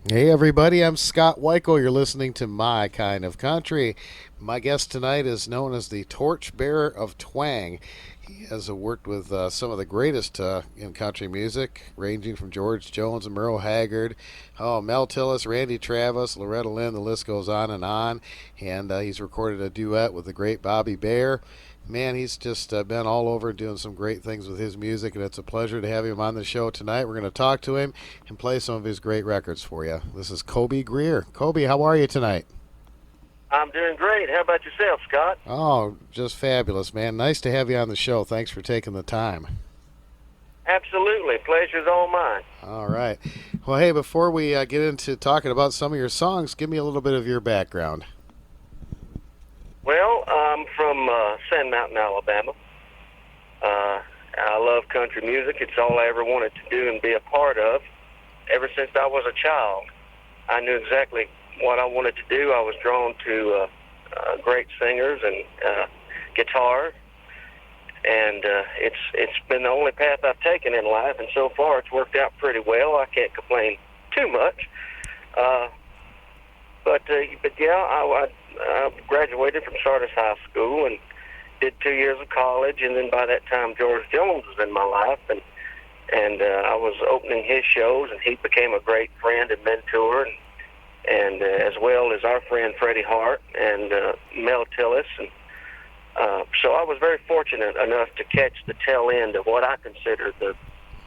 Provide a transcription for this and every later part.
Hey everybody, I'm Scott Wikle. You're listening to My Kind of Country. My guest tonight is known as the Torchbearer of Twang. He has worked with some of the greatest in country music, ranging from George Jones and Merle Haggard, Mel Tillis, Randy Travis, Loretta Lynn. The list goes on and on. And he's recorded a duet with the great Bobby Bare. Man, he's just been all over doing some great things with his music, and it's a pleasure to have him on the show tonight. We're going to talk to him and play some of his great records for you. This is Coby Greer. Coby, how are you tonight? I'm doing great. How about yourself, Scott? Oh, just fabulous, man. Nice to have you on the show. Thanks for taking the time. Absolutely. Pleasure's all mine. All right. Well, hey, before we get into talking about some of your songs, give me a little bit of your background. Well, I'm from Sand Mountain, Alabama. I love country music. It's all I ever wanted to do and be a part of. Ever since I was a child, I knew exactly what I wanted to do. I was drawn to great singers and guitar, and it's been the only path I've taken in life, and so far it's worked out pretty well. I can't complain too much. But yeah, I graduated from Sardis High School and did 2 years of college, and then by that time George Jones was in my life, and I was opening his shows, and he became a great friend and mentor, and as well as our friend Freddie Hart and Mel Tillis, and so I was very fortunate enough to catch the tail end of what I consider the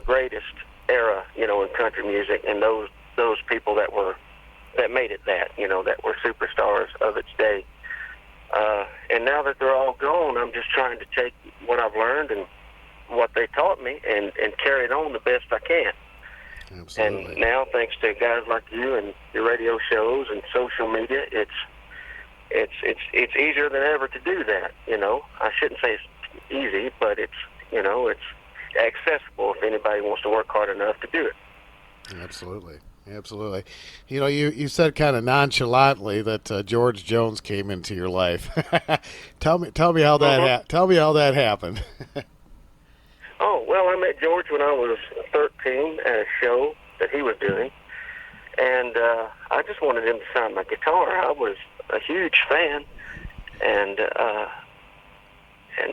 greatest era, in country music, and those people that made it that were superstars of its day. And now that they're all gone, I'm just trying to take what I've learned and what they taught me and carry it on the best I can. Absolutely. And now, thanks to guys like you and your radio shows and social media, it's easier than ever to do that. I shouldn't say it's easy, but it's accessible if anybody wants to work hard enough to do it. Absolutely. Absolutely. You said kind of nonchalantly that George Jones came into your life. Tell me how tell me how that happened. Oh, well, I met George when I was 13 at a show that he was doing, and I just wanted him to sign my guitar. I was a huge fan, and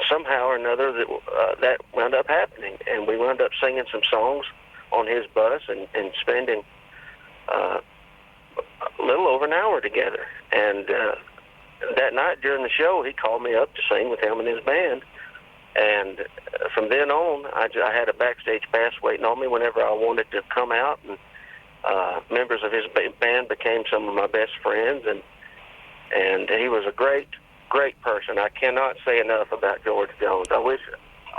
somehow or another that wound up happening, and we wound up singing some songs on his bus and spending a little over an hour together. And that night during the show, he called me up to sing with him and his band. And from then on, I had a backstage pass waiting on me whenever I wanted to come out. And members of his band became some of my best friends. And he was a great, great person. I cannot say enough about George Jones. I wish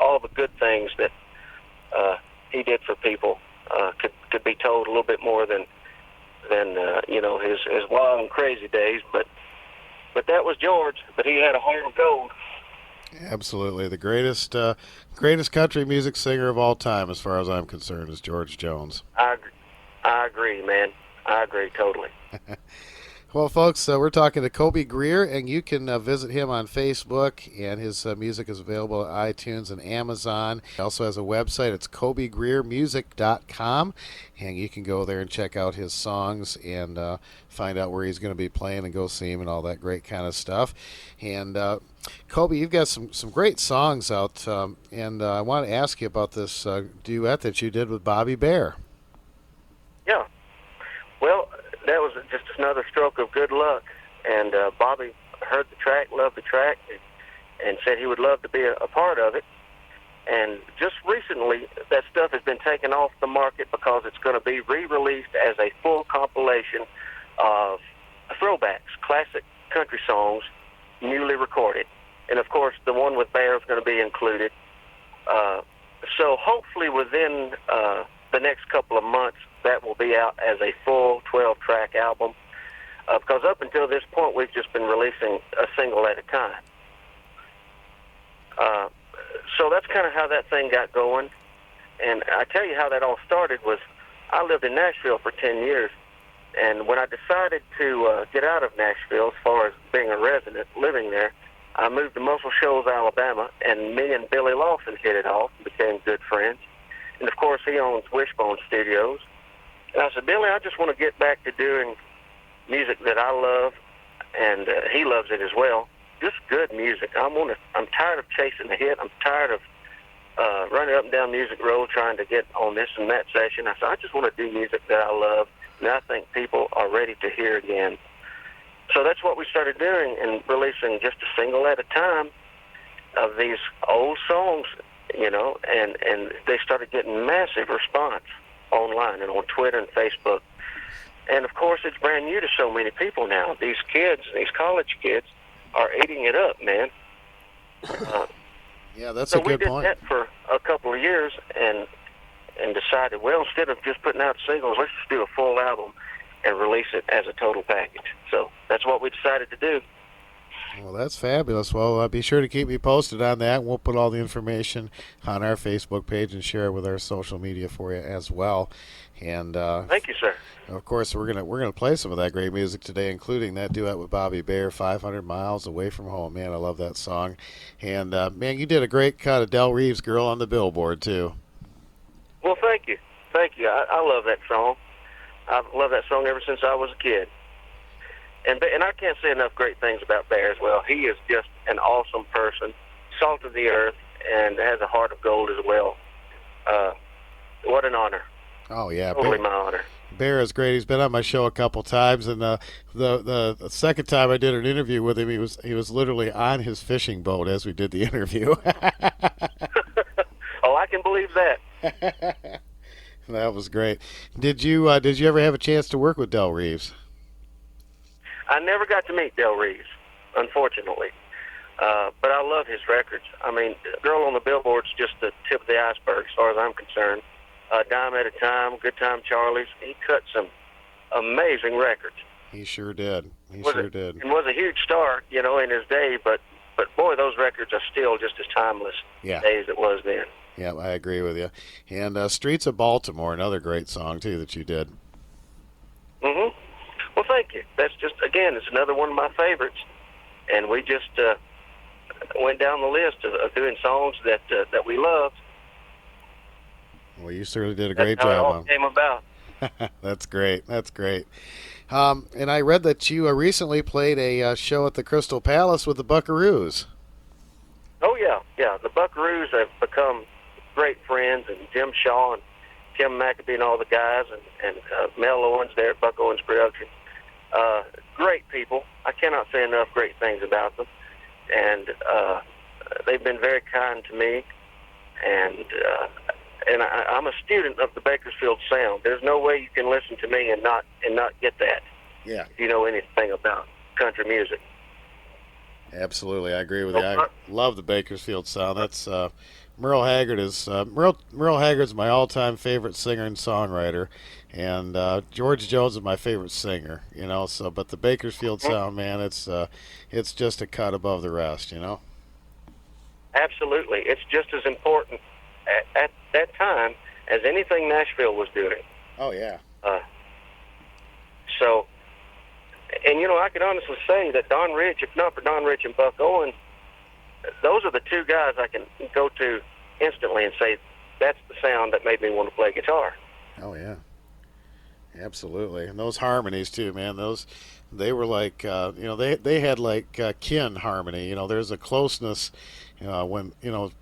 all the good things that he did for people could be told a little bit more than his wild and crazy days, but that was George. But he had a heart of gold. Absolutely, the greatest country music singer of all time, as far as I'm concerned, is George Jones. I agree, man. I agree totally. Well, folks, we're talking to Coby Greer, and you can visit him on Facebook, and his music is available at iTunes and Amazon. He also has a website. It's CobyGreerMusic.com, and you can go there and check out his songs and find out where he's going to be playing and go see him and all that great kind of stuff. And Coby, you've got some great songs out, and I want to ask you about this duet that you did with Bobby Bare. Yeah. Well, that was just another stroke of good luck. And Bobby heard the track, loved the track, and said he would love to be a part of it. And just recently, that stuff has been taken off the market because it's going to be re-released as a full compilation of throwbacks, classic country songs, newly recorded. And, of course, the one with Bear is going to be included. So hopefully within the next couple of months, that will be out as a full 12-track album. Because up until this point, we've just been releasing a single at a time. So that's kind of how that thing got going. And I tell you how that all started was I lived in Nashville for 10 years. And when I decided to get out of Nashville as far as being a resident living there, I moved to Muscle Shoals, Alabama, and me and Billy Lawson hit it off and became good friends. And, of course, he owns Wishbone Studios. And I said, Billy, I just want to get back to doing music that I love, and he loves it as well. Just good music. I'm tired of chasing the hit. I'm tired of running up and down Music Row trying to get on this and that session. I said, I just want to do music that I love, and I think people are ready to hear again. So that's what we started doing, and releasing just a single at a time of these old songs, you know, and they started getting massive response online and on Twitter and Facebook. And, of course, it's brand new to so many people now. These kids, these college kids, are eating it up, man. Yeah, that's a good point. So we did that for a couple of years and decided, well, instead of just putting out singles, let's just do a full album and release it as a total package. So that's what we decided to do. Well, that's fabulous. Well, be sure to keep me posted on that. We'll put all the information on our Facebook page and share it with our social media for you as well. And thank you, sir. Of course, we're gonna play some of that great music today, including that duet with Bobby Bare, 500 Miles Away from Home. Man, I love that song. And, man, you did a great cut of Del Reeves' Girl on the Billboard, too. Well, thank you. Thank you. I love that song. I've loved that song ever since I was a kid. And I can't say enough great things about Bear as well. He is just an awesome person, salt of the earth, and has a heart of gold as well. What an honor. Oh, yeah. Totally my honor. Bear is great. He's been on my show a couple times, and the second time I did an interview with him, he was literally on his fishing boat as we did the interview. Oh, I can believe that. That was great. Did you ever have a chance to work with Del Reeves? I never got to meet Del Reeves, unfortunately, but I love his records. I mean, Girl on the Billboard's just the tip of the iceberg as far as I'm concerned. Dime at a Time, Good Time Charlie's. He cut some amazing records. He sure did. He did. And was a huge star, you know, in his day, but boy, those records are still just as timeless today as it was then. Yeah, I agree with you. And Streets of Baltimore, another great song, too, that you did. Mm-hmm. Well, thank you. That's just, again, it's another one of my favorites. And we just went down the list of doing songs that we loved. Well, you certainly did a great job. That's how it all came about. That's great. That's great. And I read that you recently played a show at the Crystal Palace with the Buckaroos. Oh, yeah. Yeah, the Buckaroos have become great friends, and Jim Shaw and Tim McAbee and all the guys, and Mel Owens there at Buck Owens Production. Great people. I cannot say enough great things about them. And they've been very kind to me. And I'm a student of the Bakersfield sound. There's no way you can listen to me and not get that. Yeah. If you know anything about country music. Absolutely, I agree with you. I love the Bakersfield sound. That's Merle Haggard is Merle Haggard's my all-time favorite singer and songwriter, and George Jones is my favorite singer. You know, so but the Bakersfield sound, man, it's just a cut above the rest. You know. Absolutely, it's just as important at that time as anything Nashville was doing. Oh yeah. So, and you know, I can honestly say that Don Rich, if not for Don Rich and Buck Owens, those are the two guys I can go to instantly and say, that's the sound that made me want to play guitar. Oh, yeah. Absolutely. And those harmonies, too, man, they were like, they had like kin harmony. You know, there's a closeness when,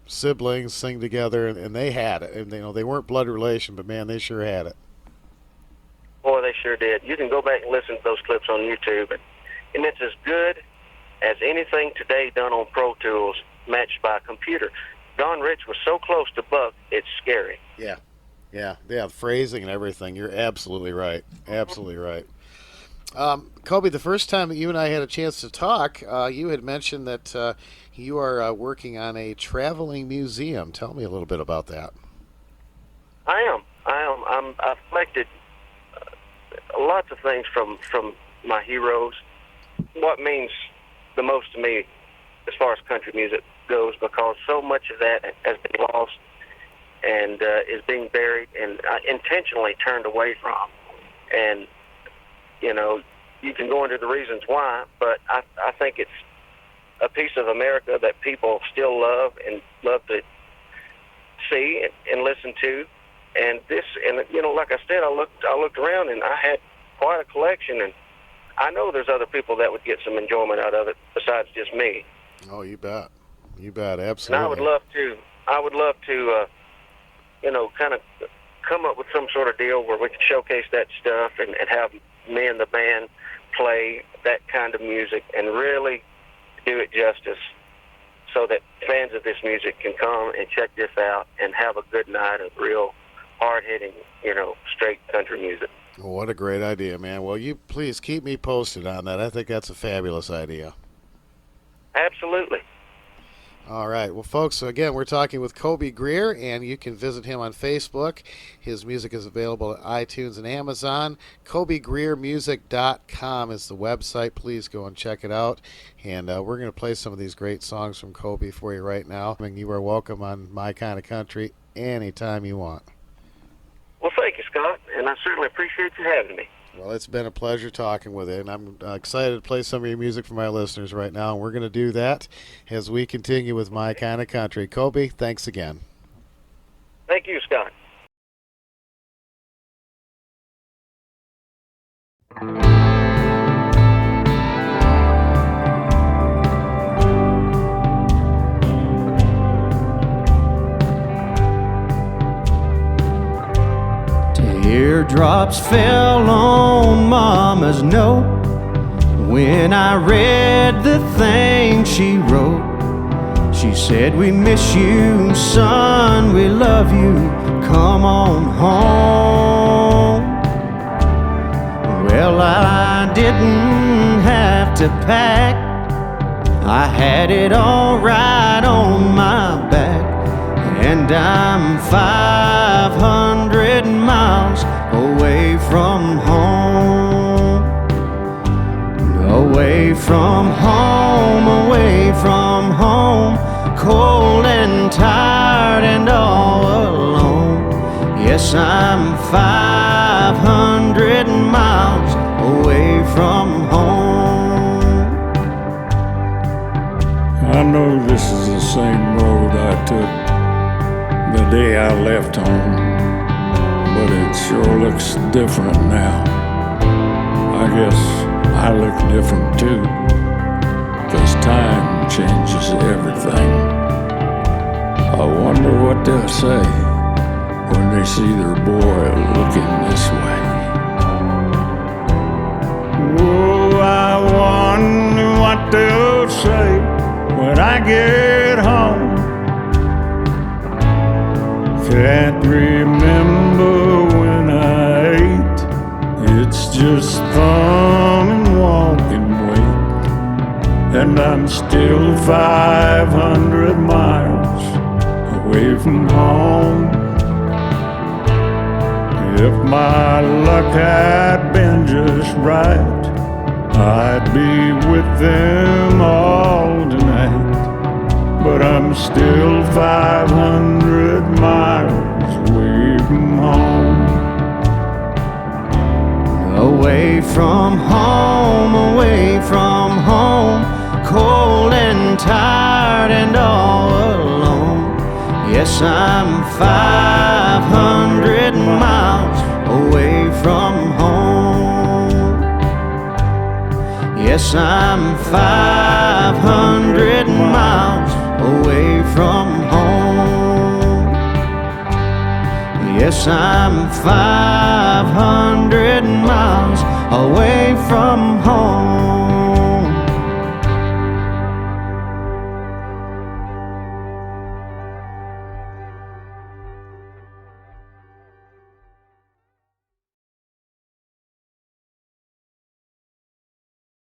siblings sing together, and they had it. And, they weren't blood relation, but, man, they sure had it. Boy, they sure did. You can go back and listen to those clips on YouTube, and it's as good as anything today done on Pro Tools matched by a computer. Don Rich was so close to Buck, it's scary. Yeah, phrasing and everything. You're absolutely right. Absolutely right. Coby, the first time that you and I had a chance to talk, you had mentioned that you are working on a traveling museum. Tell me a little bit about that. I am. I've collected lots of things from my heroes. What means the most to me as far as country music goes, because so much of that has been lost and is being buried and intentionally turned away from. And, you can go into the reasons why, but I think it's a piece of America that people still love and love to see and listen to. And like I said, I looked around, and I had quite a collection, and I know there's other people that would get some enjoyment out of it besides just me. Oh, you bet. You bet, absolutely. And I would love to, kind of come up with some sort of deal where we could showcase that stuff and have me and the band play that kind of music and really do it justice, so that fans of this music can come and check this out and have a good night of real hard-hitting, straight country music. What a great idea, man. Well, you please keep me posted on that. I think that's a fabulous idea. Absolutely. All right. Well, folks, so again, we're talking with Coby Greer, and you can visit him on Facebook. His music is available at iTunes and Amazon. CobyGreerMusic.com is the website. Please go and check it out. And we're going to play some of these great songs from Coby for you right now. I mean, you are welcome on My Kind of Country anytime you want. Well, thank you, Scott, and I certainly appreciate you having me. Well, it's been a pleasure talking with you, and I'm excited to play some of your music for my listeners right now, and we're going to do that as we continue with My Kind of Country. Coby, thanks again. Thank you, Scott. Teardrops fell on Mama's note when I read the thing she wrote. She said, "We miss you, son, we love you, come on home." Well, I didn't have to pack. I had it all right on my back. And I'm 500 miles away from home. Away from home, away from home. Cold and tired and all alone. Yes, I'm 500 miles away from home. I know this is the same road I took the day I left home, but it sure looks different now. I guess I look different too, 'cause time changes everything. I wonder what they'll say when they see their boy looking this way. Oh, I wonder what they'll say when I get home. Can't remember when I ate. It's just thumb and walk and wait. And I'm still 500 miles away from home. If my luck had been just right, I'd be with them all tonight. But I'm still 500 miles away from home. Away from home, away from home. Cold and tired and all alone. Yes, I'm 500 miles away from home. Yes, I'm 500 miles away from home. Yes, I'm 500 miles away from home.